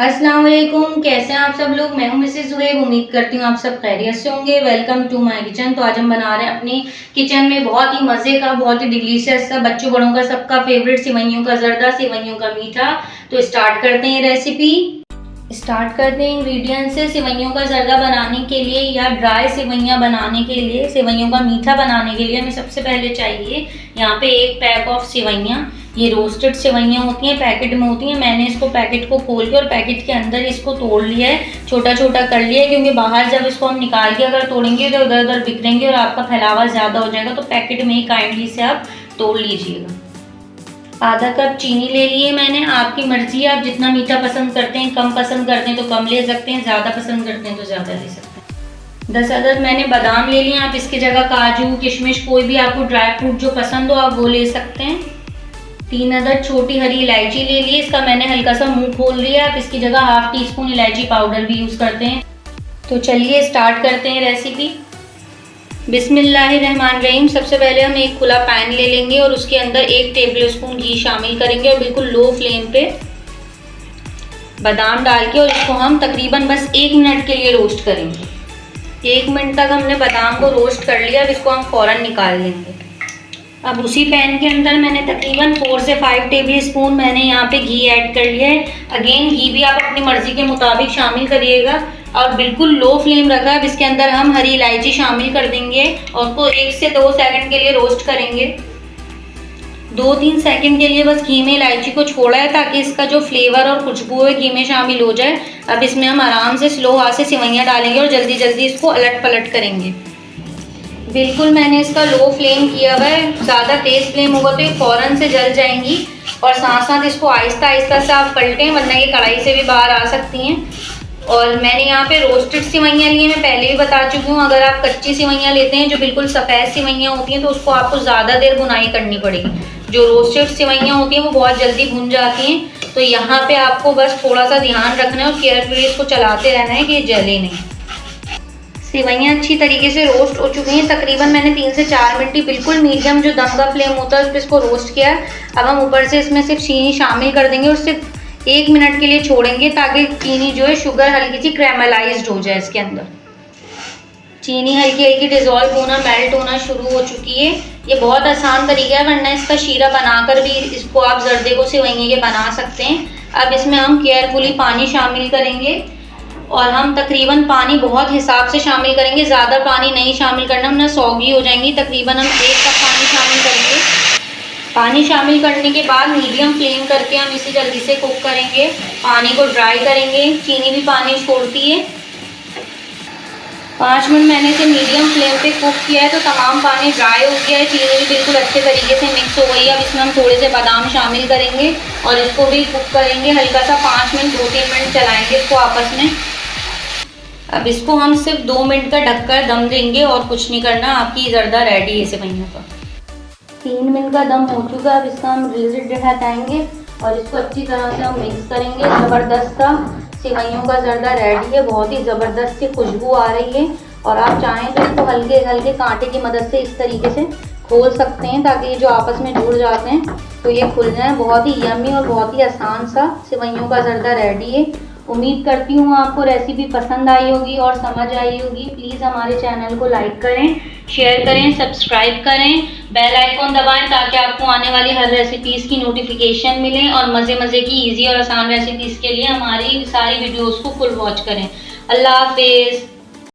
अस्सलाम वालेकुम, कैसे हैं आप सब लोग। मैं हूं मिसेस ज़ुहैब। उम्मीद करती हूँ आप सब खैरियत से होंगे। Welcome to my kitchen. तो आज हम बना रहे हैं अपनी किचन में बहुत ही मज़े का, बहुत ही डिलीशियस सा, बच्चों बड़ों का सबका फेवरेट सेवइयों का जर्दा, सेवइयों का मीठा। तो स्टार्ट करते हैं रेसिपी। स्टार्ट करते हैं इंग्रेडिएंट से। सेवइयों का जर्दा बनाने के लिए या ड्राई सेवइयाँ बनाने के लिए, सेवइयों का मीठा बनाने के लिए हमें सबसे पहले चाहिए यहाँ पे एक पैक ऑफ सेवइयाँ। ये रोस्टेड सेवइयाँ होती हैं, पैकेट में होती हैं। मैंने इसको पैकेट को खोल के और पैकेट के अंदर इसको तोड़ लिया है, छोटा छोटा कर लिया है, क्योंकि बाहर जब इसको हम निकाल के अगर तोड़ेंगे तो इधर उधर बिखरेंगे और आपका फैलावा ज़्यादा हो जाएगा। तो पैकेट में ही काइंडली से आप तोड़ लीजिएगा। आधा कप चीनी ले लिए मैंने। आपकी मर्जी है, आप जितना मीठा पसंद करते हैं, कम पसंद करते हैं तो कम ले सकते हैं, ज़्यादा पसंद करते हैं तो ज़्यादा ले सकते हैं। 10 अदद मैंने बादाम ले लिए। आप इसकी जगह काजू, किशमिश, कोई भी आपको ड्राई फ्रूट जो पसंद हो आप वो ले सकते हैं। 3 अदद छोटी हरी इलायची ले ली। इसका मैंने हल्का सा मुंह खोल लिया। आप इसकी जगह ½ टीस्पून इलायची पाउडर भी यूज़ करते हैं। तो चलिए स्टार्ट करते हैं रेसिपी। बिस्मिल्लाहिर्रहमानिर्रहीम। सबसे पहले हम एक खुला पैन ले लेंगे और उसके अंदर 1 टेबलस्पून घी शामिल करेंगे और बिल्कुल लो फ्लेम पे बादाम डाल के और इसको हम तकरीबन बस 1 मिनट के लिए रोस्ट करेंगे। 1 मिनट तक हमने बादाम को रोस्ट कर लिया। अब इसको हम फ़ौरन निकाल लेंगे। अब उसी पैन के अंदर मैंने तकरीबन 4 से 5 टेबलस्पून मैंने यहाँ पे घी ऐड कर लिया है। अगेन घी भी आप अपनी मर्ज़ी के मुताबिक शामिल करिएगा और बिल्कुल लो फ्लेम रखा। अब इसके अंदर हम हरी इलायची शामिल कर देंगे और उसको 1 से 2 सेकंड के लिए रोस्ट करेंगे। 2-3 सेकंड के लिए बस घी में इलायची को छोड़ा है ताकि इसका जो फ्लेवर और खुशबू है घी में शामिल हो जाए। अब इसमें हम आराम से स्लो आंच से सेवइयाँ डालेंगे और जल्दी जल्दी इसको अलट पलट करेंगे। बिल्कुल मैंने इसका लो फ्लेम किया हुआ है। ज़्यादा तेज़ फ्लेम होगा तो ये फ़ौरन से जल जाएंगी और साथ साथ इसको आहिस्ता आहिस्ता से आप पलटें, वरना ये कढ़ाई से भी बाहर आ सकती हैं। और मैंने यहाँ पे रोस्टेड सेवइयाँ ली हैं, मैं पहले भी बता चुकी हूँ। अगर आप कच्ची सेवइयाँ लेते हैं जो बिल्कुल सफ़ेद सेवइयाँ होती हैं तो उसको आपको ज़्यादा देर भुनाई करनी पड़ेगी। जो रोस्टेड सेवइयाँ होती हैं वो बहुत जल्दी भुन जाती हैं। तो यहाँ पे आपको बस थोड़ा सा ध्यान रखना है और केयरफुली इसको चलाते रहना है कि ये जले नहीं। सेवइयाँ अच्छी तरीके से रोस्ट हो चुकी हैं। तकरीबन मैंने 3 से 4 मिनट ही बिल्कुल मीडियम जो दम का फ्लेम होता है उस पर इसको रोस्ट किया। अब हम ऊपर से इसमें सिर्फ चीनी शामिल कर देंगे और सिर्फ 1 मिनट के लिए छोड़ेंगे ताकि चीनी जो है, शुगर हल्की सी कैरामलाइज्ड हो जाए इसके अंदर। चीनी हल्की हल्की डिज़ोल्व होना, मेल्ट होना शुरू हो चुकी है। ये बहुत आसान तरीका है, वरना इसका शीरा बनाकर भी इसको आप जर्दे को सेवइयाँ के बना सकते हैं। अब इसमें हम केयरफुली पानी शामिल करेंगे और हम तकरीबन पानी बहुत हिसाब से शामिल करेंगे। ज़्यादा पानी नहीं शामिल करना वरना सौगी हो जाएंगी। तकरीबन हम 1 कप पानी शामिल करेंगे। पानी शामिल करने के बाद मीडियम फ्लेम करके हम इसे जल्दी से कुक करेंगे। पानी को ड्राई करेंगे। चीनी भी पानी छोड़ती है। 5 मिनट मैंने इसे मीडियम फ्लेम पे कुक किया है तो तमाम पानी ड्राई हो गया है। चीनी भी बिल्कुल अच्छे तरीके से मिक्स हो गई है। अब इसमें हम थोड़े से बादाम शामिल करेंगे और इसको भी कुक करेंगे हल्का सा। 5 मिनट 2-3 मिनट चलाएंगे इसको आपस में। अब इसको हम सिर्फ 2 मिनट का ढककर दम देंगे और कुछ नहीं करना। आपकी जर्दा रेडी है सेवइयों का। 3 मिनट का दम हो चुका है। अब इसका हम लिड हटाएंगे और इसको अच्छी तरह से हम मिक्स करेंगे। ज़बरदस्त सा सेवइयों का जर्दा रेडी है। बहुत ही ज़बरदस्त सी खुशबू आ रही है और आप चाहें तो इसको हल्के हल्के कांटे की मदद से इस तरीके से खोल सकते हैं ताकि ये जो आपस में जुड़ जाते हैं तो ये खुल जाए। बहुत ही यम्मी और बहुत ही आसान सा सेवइयों का जर्दा रेडी है। उम्मीद करती हूँ आपको रेसिपी पसंद आई होगी और समझ आई होगी। प्लीज़ हमारे चैनल को लाइक करें, शेयर करें, सब्सक्राइब करें, बेल आइकॉन दबाएं ताकि आपको आने वाली हर रेसिपीज़ की नोटिफिकेशन मिले और मज़े मज़े की इजी और आसान रेसिपीज़ के लिए हमारी सारी वीडियोज़ को फुल वॉच करें। अल्लाह हाफिज़।